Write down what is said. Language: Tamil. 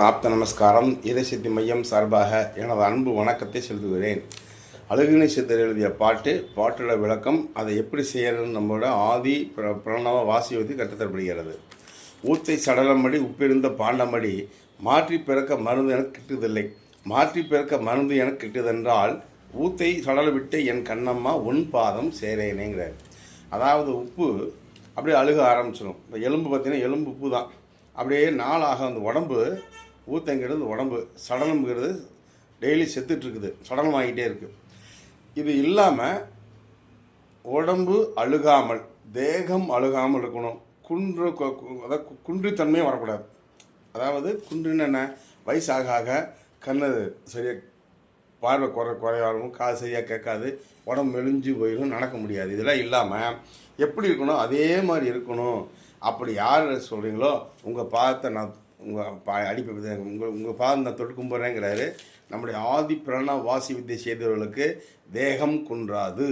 ஆப்த நமஸ்காரம். ஈரசித்தி மையம் சார்பாக எனது அன்பு வணக்கத்தை செலுத்துகிறேன். அழகினி சித்தர் எழுதிய பாட்டோட விளக்கம், அதை எப்படி செய்யறதுன்னு நம்மளோட ஆதி பிரணவ வாசியோதி கற்றுத்தரப்படுகிறது. ஊத்தை சடலமடி உப்பிருந்த பாண்டமடி மாற்றி பிறக்க மருந்து எனக்கு கிட்டுதில்லை. மாற்றி பிறக்க மருந்து எனக்கு கிட்டுதென்றால் ஊத்தை சடல விட்டு என் கண்ணம்மா உன் பாதம் சேரேனேங்கிறார். அதாவது உப்பு அப்படியே அழுக ஆரம்பிச்சிடும். இப்போ எலும்பு பார்த்திங்கன்னா எலும்பு உப்பு தான். அப்படியே நாளாக அந்த உடம்பு ஊத்தங்கிறது உடம்பு, சடலம்ங்கிறது டெய்லி செத்துட்ருக்குது, சடலம் ஆகிட்டே இருக்குது. இது இல்லாமல் உடம்பு அழுகாமல், தேகம் அழுகாமல் இருக்கணும். அதாவது குன்றித்தன்மையும் வரக்கூடாது. அதாவது குன்றுன்னு என்ன, வயசாக ஆக கண்ணு சரியாக பார்வை குறைவாகும், காது சரியாக கேட்காது, உடம்பு மெலிஞ்சு போயிடும், நடக்க முடியாது. இதெல்லாம் இல்லாமல் எப்படி இருக்கணும், அதே மாதிரி இருக்கணும். அப்படி யார் சொல்கிறீங்களோ உங்கள் பாதத்தை நான் உங்கள் பாதம் நான் தொட்டு கும்பிட்றேங்கிறாரு. நம்முடைய ஆதி பிரணவ வாசி வித்தை செய்தவர்களுக்கு தேகம் குன்றாது.